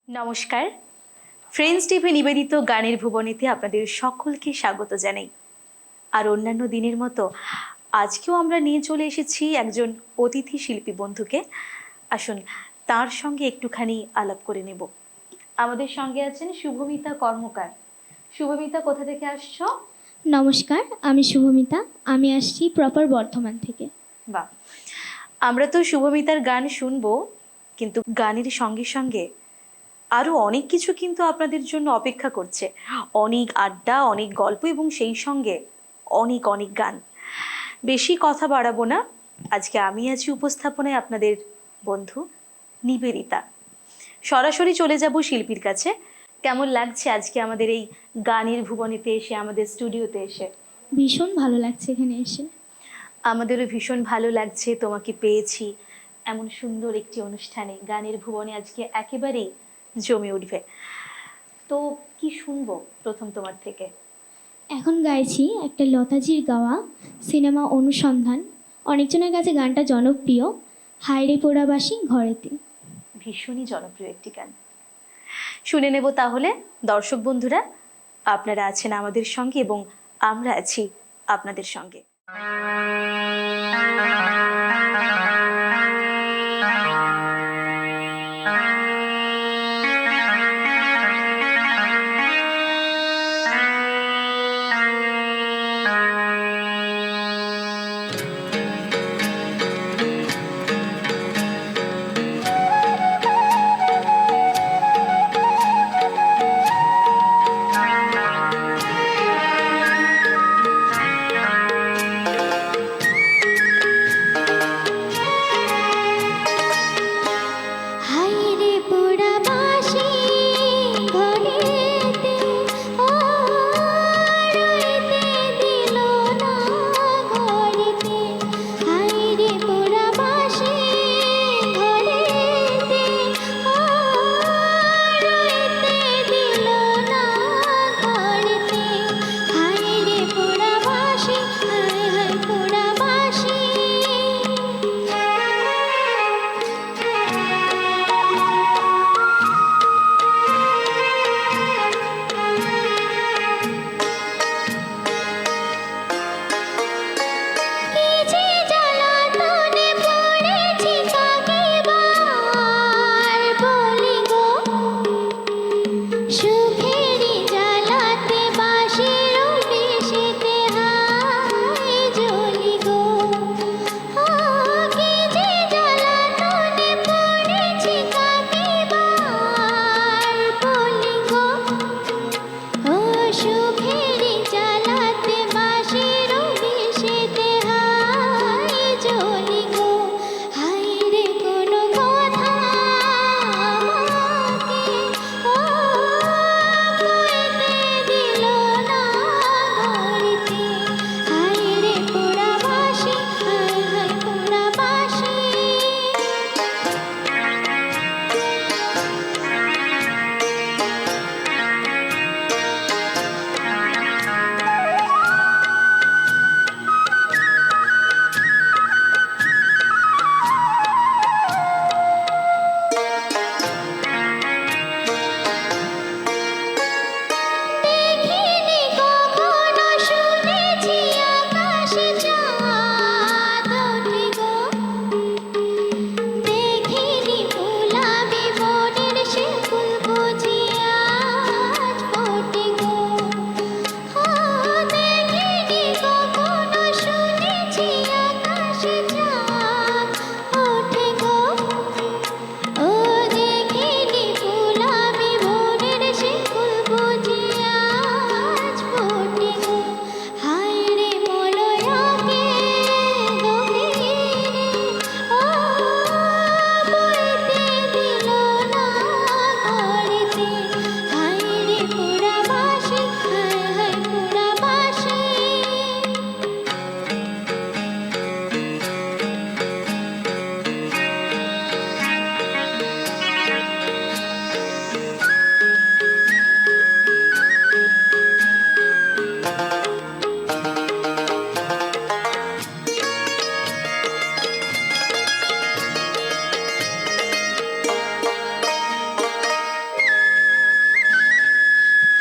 নমস্কার। Friends TV নিবেদিত গানের ভুবনেতে আপনাদের সকলকে স্বাগত জানাই। আর অন্যান্য দিনের মতো আজকেও আমরা নিয়ে চলে এসেছি একজন অতিথি শিল্পী বন্ধুকে। আসুন তার সঙ্গে একটুখানি আলাপ করে নেব। আমাদের সঙ্গে আছেন শুভমিতা কর্মকার। শুভমিতা, কোথা থেকে আসছো? নমস্কার, আমি শুভমিতা। আমি আসছি প্রপার বর্ধমান থেকে। বাহ, আমরা তো শুভমিতার গান শুনবো, কিন্তু গানের সঙ্গে সঙ্গে আরও অনেক কিছু কিন্তু আপনাদের জন্য অপেক্ষা করছে। অনেক আড্ডা, অনেক গল্প এবং সেই সঙ্গে অনেক অনেক গান। বেশি কথা বাড়াবো না, আজকে আমি আছি উপস্থাপনায় আপনাদের বন্ধু নিবেদিতা। সরাসরি চলে যাব শিল্পীর কাছে। কেমন লাগছে আজকে আমাদের এই গানের ভুবনেতে এসে, আমাদের স্টুডিওতে এসে? ভীষণ ভালো লাগছে এখানে এসে। আমাদেরও ভীষণ ভালো লাগছে তোমাকে পেয়েছি এমন সুন্দর একটি অনুষ্ঠানে। গানের ভুবনে আজকে একেবারেই জমে উঠবে। তো কি শুনবো প্রথম তোমার থেকে? এখন গাইছি একটা লতাজির গাওয়া সিনেমা অনুসন্ধান। অনেকজনের কাছে গানটা জনপ্রিয়, হায়রে পোড়াবাসী ঘরেতে। ভীষণই জনপ্রিয় একটি গান, শুনে নেব তাহলে। দর্শক বন্ধুরা, আপনারা আছেন আমাদের সঙ্গে এবং আমরা আছি আপনাদের সঙ্গে।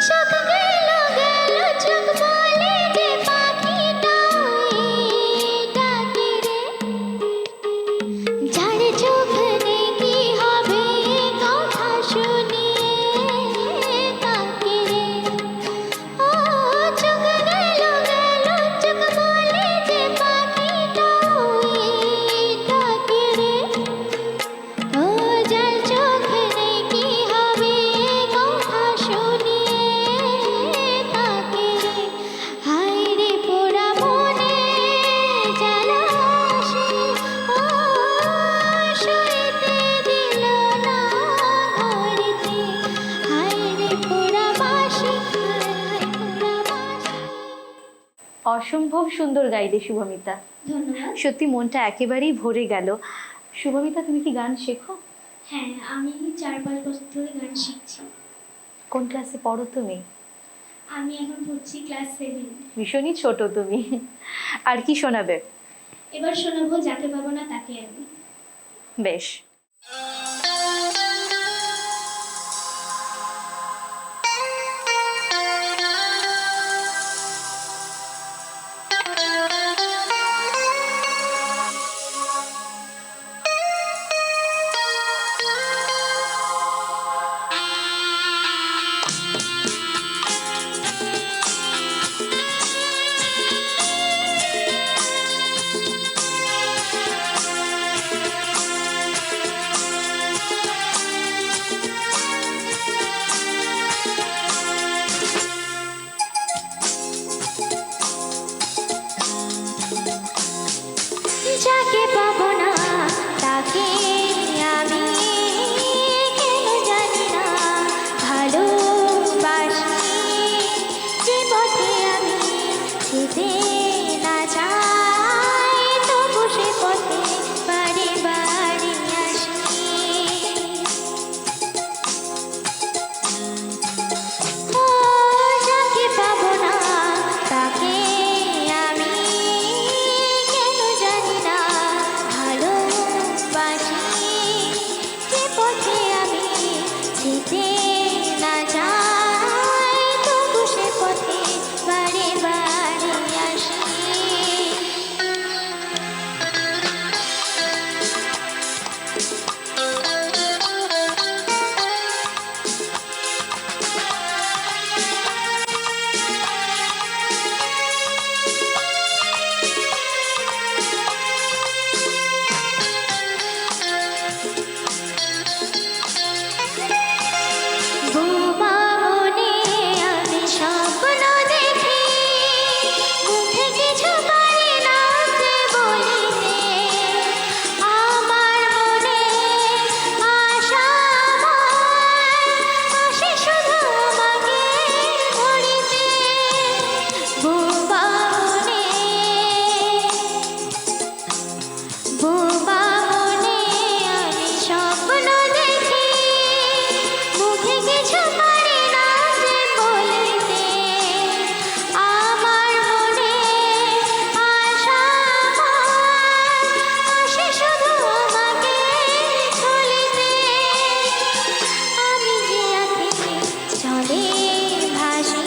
শোক গেল গেল চোখ বলে যে পাখিটা ডাকে রে, যার চোখ নেই কি হবে কথা শুনিয়ে তাকে রে। ও চোখ গেল গেল চোখ বলে যে পাখিটা ডাকে রে, ও যার চোখ নেই কি হবে কথা শুনিয়ে তাকে রে। হায় রে পোড়া মনে জ্বালা আসে, ও সইতে দিল না ঘরেতে। হায় রে পোড়া বাঁশি, হায় পোড়া বাঁশি। অসম্ভব সুন্দর গাইলে শুভমিতা, ধন্যবাদ। সত্যি মনটা একেবারেই ভরে গেল। শুভমিতা, তুমি কি গান শেখো? হ্যাঁ, আমি 4-5 বছর ধরে গান শিখছি। কোন ক্লাসে পড়ো তুমি? আমি এখন পড়ছি ক্লাস 7। ভীষণই ছোট তুমি। আর কি শোনাবে? এবার শোনাবো যাকে পাবো না তাকে আমি। বেশ। যাকে পাবো না তাকে আমি কেন জানি না ভালোবাসি, যে পথে আমি যেতে না চাই তবু সে পথে বারে বারে আসি। ও যাকে পাবো না তাকে আমি কেন জানি না ভালোবাসি, যে পথে আমি যেতে না চাই তবু সে পথে বারে বারে আসি। বোমা মনে আমি স্বপ্ন দেখি, মুখে কিছু পারি না যে বলিতে। আমার মনে আশা আসে শুধু আমাকে ধরিতে। বোমা মনে, বোমা মনে আমি স্বপ্ন দেখি, মুখে কিছু পারি না যে বলিতে। আমার মনে আশা আসে শুধু আমাকে ছলিতে। আমি যে আঁখি চলে ভাসি,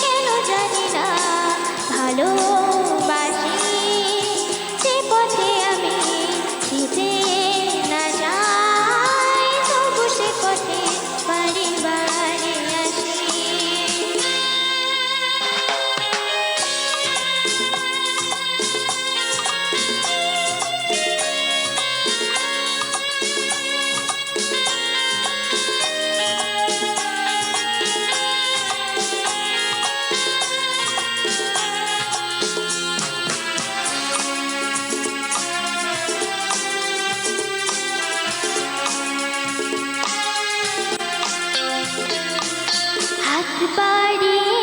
কেন জানি না ভালোবাসি, যে পথে আমি যেতে না যাই তবু সে পথে বারে বারে আসি। হাত বাড়িয়ে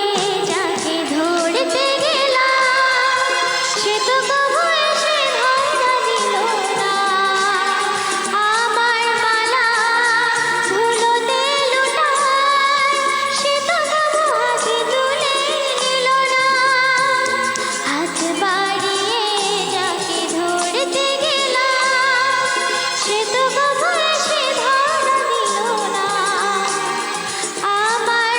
যাকে ধরতে গেলাম, সে তো কবু এসে ধরা দিল না। আমার মালা ধুলোতে লুটায়, সে তো কবু হাতে তুলে নিল না। হাত বাড়িয়ে যাকে ধরতে গেলাম, সে তো কবু এসে ধরা দিল না। আমার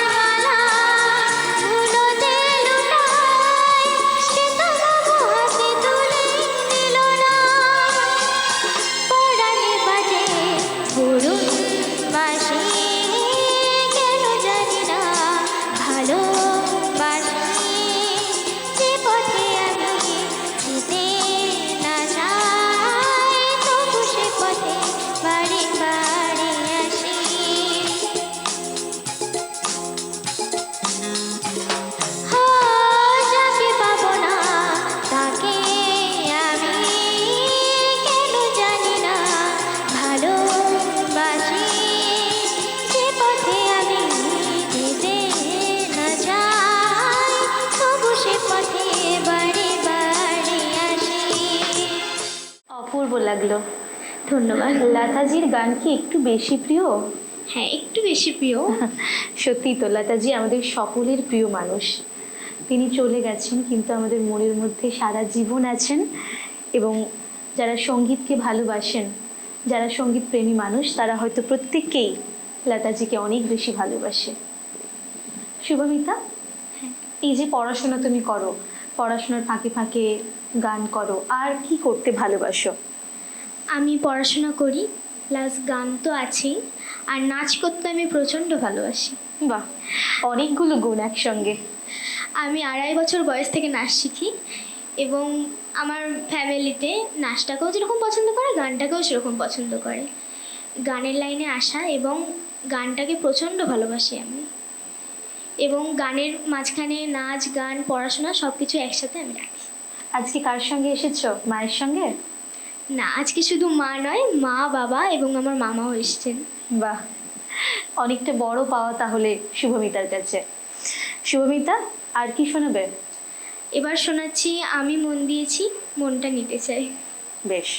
লাগলো। ধন্যবাদ। লতাজির গান কি একটু বেশি প্রিয়? হ্যাঁ, একটু বেশি প্রিয়। সত্যি তো, লতাজি আমাদের সকলের প্রিয় মানুষ। তিনি চলে গেছেন কিন্তু আমাদের মনের মধ্যে সারা জীবন আছেন। এবং যারা সঙ্গীতকে ভালোবাসেন, যারা সঙ্গীত প্রেমী মানুষ, তারা হয়তো প্রত্যেককেই লতাজিকে অনেক বেশি ভালোবাসে। শুভমিতা, এই যে পড়াশোনা তুমি করো, পড়াশোনার ফাঁকে ফাঁকে গান করো, আর কি করতে ভালোবাসো? আমি পড়াশোনা করি, প্লাস গান তো আছেই, আর নাচ করতে আমি প্রচণ্ড ভালোবাসি। বাহ, অনেকগুলো গুণ একসঙ্গে। আমি 2.5 বছর বয়স থেকে নাচ শিখি, এবং আমার ফ্যামিলিতে নাচটাকেও যেরকম পছন্দ করে, গানটাকেও সেরকম পছন্দ করে। গানের লাইনে আসা এবং গানটাকে প্রচণ্ড ভালোবাসি আমি, এবং গানের মাঝখানে নাচ, গান, পড়াশোনা সব কিছু একসাথে আমি রাখি। আজকে কার সঙ্গে এসেছো? মায়ের সঙ্গে? না, আজকে শুধু মা নয়, মা, বাবা এবং আমার মামাও এসেছেন। বাহ, অনেকটা বড় পাওয়া তাহলে শুভমিতার কাছে। শুভমিতা, আর কি শোনাবে? এবার শোনাচ্ছি আমি মন দিয়েছি, মনটা নিতে চাই। বেশ।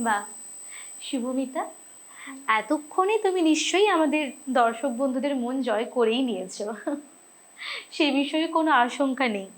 বাহ, শুভমিতা, এতক্ষণে তুমি নিশ্চয়ই আমাদের দর্শক বন্ধুদের মন জয় করেই নিয়েছো। সে বিষয়ে কোনো আশঙ্কা নেই।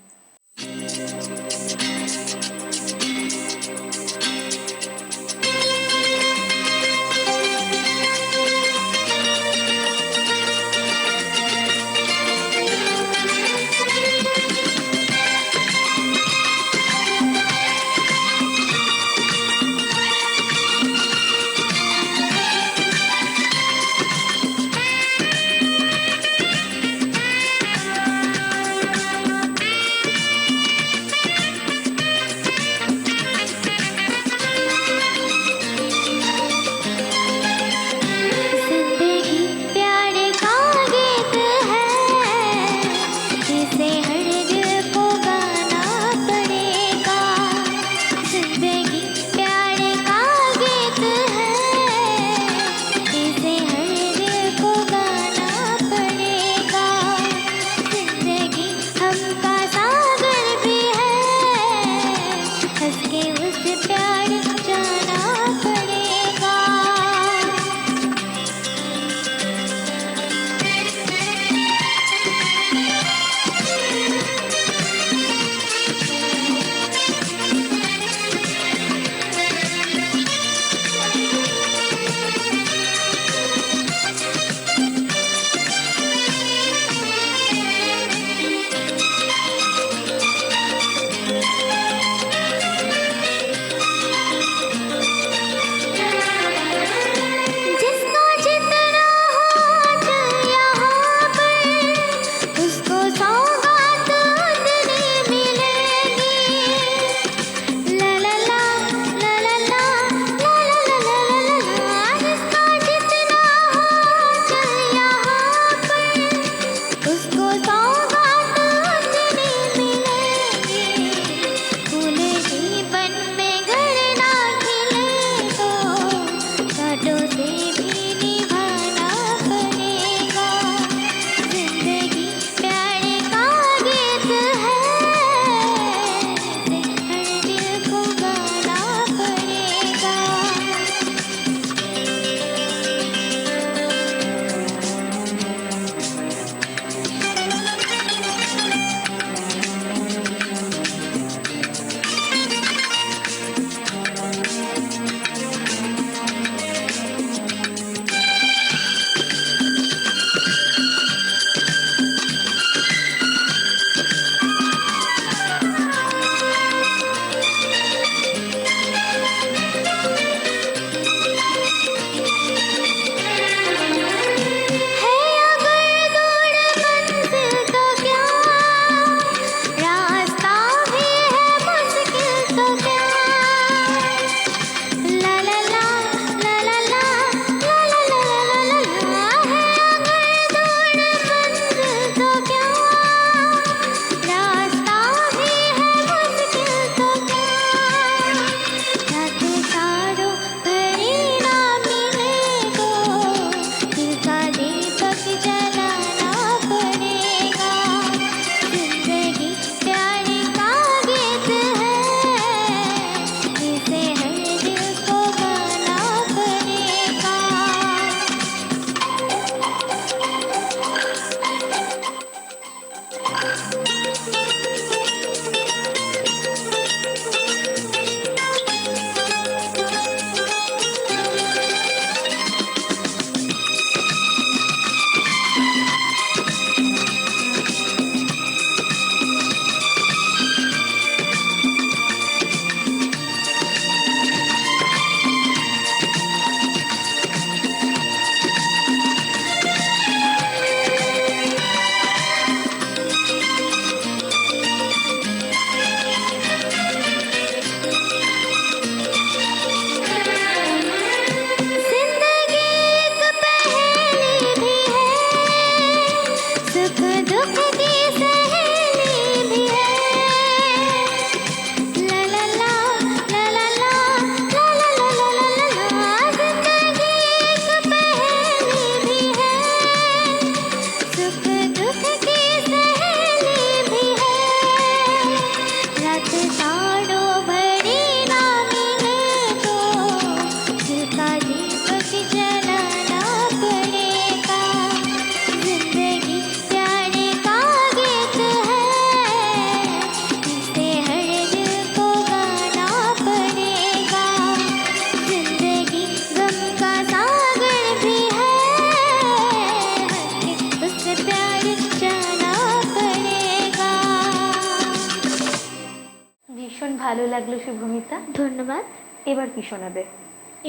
ভালো লাগলো শুভমিতা। ধন্যবাদ। এবার কি শোনাবে?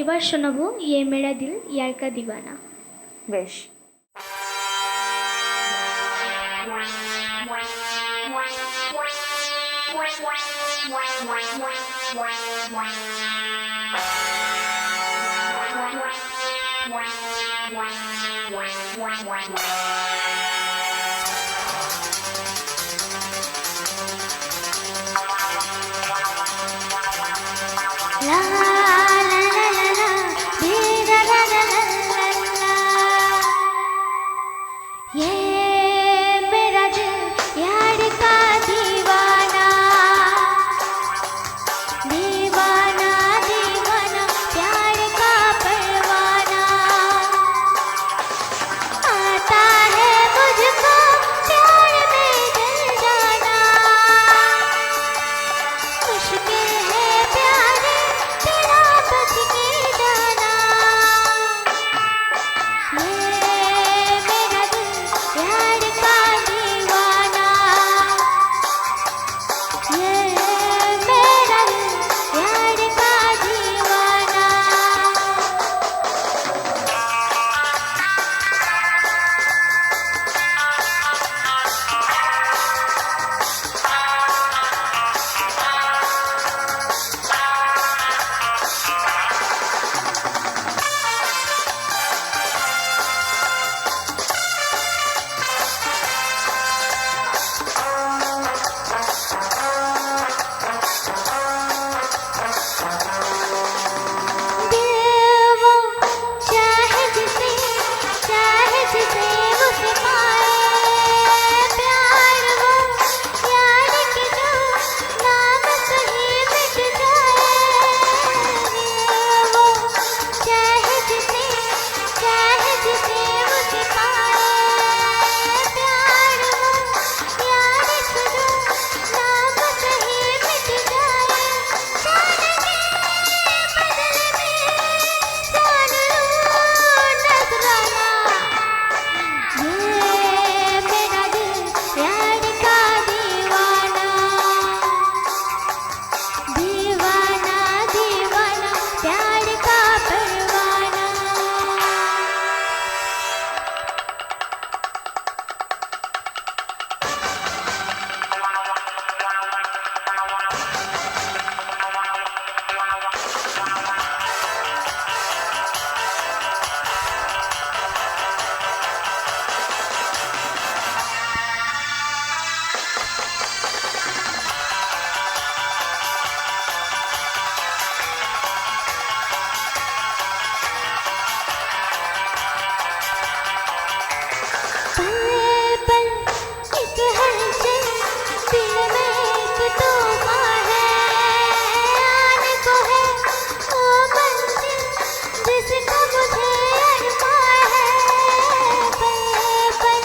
এবার শোনাবো ইয়ে মেরা দিল ইয়ার কা দিওয়ানা। বেশ। ला ला ला ला ला, रे रा रा रा ला ला ला। ये मेरा दिल यार का दीवाना, दीवाना दीवाना प्यार का परवाना। आता है मुझको प्यार में जल जाना, मुश्किल है प्यारे तेरा बच के जाना। ये मेरा दिल यार का दीवाना, ये मेरा दिल यार का दीवाना। दिल वो चाहे जिसे उसे पाए, प्यार वो यार के जो नाम से ही मिट जाए। दिल वो चाहे जिसे उसे पाए, प्यार वो यार के जो नाम से ही मिट जाए। जाने के बदले में जान लूं नजराना। ये मेरा दिल यार का दीवाना, दीवाना दीवाना प्यार का परवाना। पल पल एक हलचल दिल में एक तूफान है, आने को है वो मंजिल जिसका मुझे अरमान है। पल पल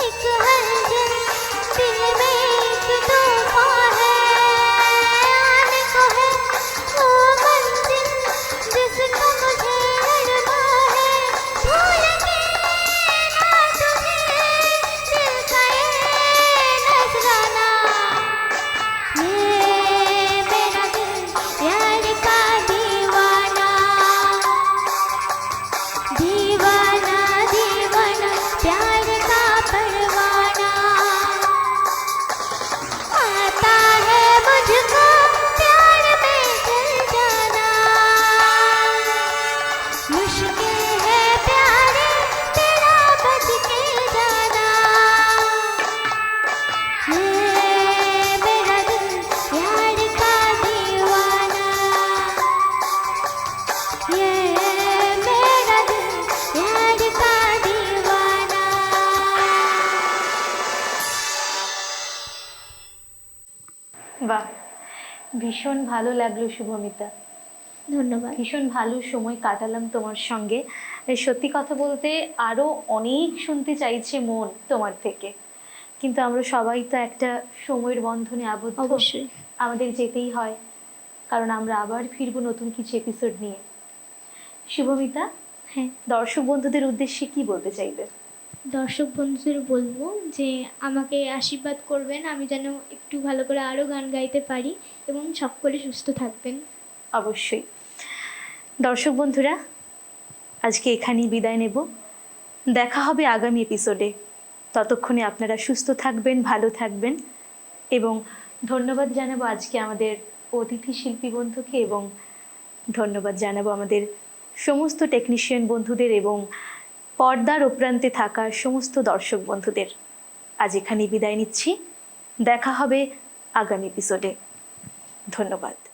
एक हलचल दिल में एक तूफान है, आने को है वो मंजिल जिसका मुझे अरमान है। भूल के ना तुझे दिल का ये नजराना। ये मेरा दिल यार का दीवाना, दीवाना दीवाना प्यार का परवाना। आता है मुझको प्यार में जल जाना, मुश्किल है प्यारे तेरा बच के जाना। ये मेरा दिल यार का दीवाना, ये मेरा दिल यार का दीवाना। বাহ, ভীষণ ভালো লাগলো শুভমিতা। ধন্যবাদ। ভীষণ ভালো সময় কাটালাম তোমার সঙ্গে। সত্যি কথা বলতে আরো অনেক শুনতে চাইছে মন তোমার থেকে, কিন্তু আমরা সবাই তো একটা সময়ের বন্ধনে আবদ্ধ। অবশ্যই। আমাদের যেতেই হয়, কারণ আমরা আবার ফিরবো নতুন কিছু এপিসোড নিয়ে। শুভমিতা, হ্যাঁ, দর্শক বন্ধুদের উদ্দেশ্যে কি বলতে চাইবে? দর্শক বন্ধুদের বলবো যে আমাকে আশীর্বাদ করবেন, আমি যেন একটু ভালো করে আরও গান গাইতে পারি এবং সকলে সুস্থ থাকবেন। অবশ্যই। দর্শক বন্ধুরা, আজকে এখানেই বিদায় নেব। দেখা হবে আগামী এপিসোডে। ততক্ষণে আপনারা সুস্থ থাকবেন, ভালো থাকবেন এবং ধন্যবাদ জানাবো আজকে আমাদের অতিথি শিল্পী বন্ধুকে এবং ধন্যবাদ জানাবো আমাদের সমস্ত টেকনিশিয়ান বন্ধুদের এবং পর্দার উপরান্তে থাকা সমস্ত দর্শক বন্ধুদের। আজ এখানেই বিদায় নিচ্ছি। দেখা হবে আগামী এপিসোডে। ধন্যবাদ।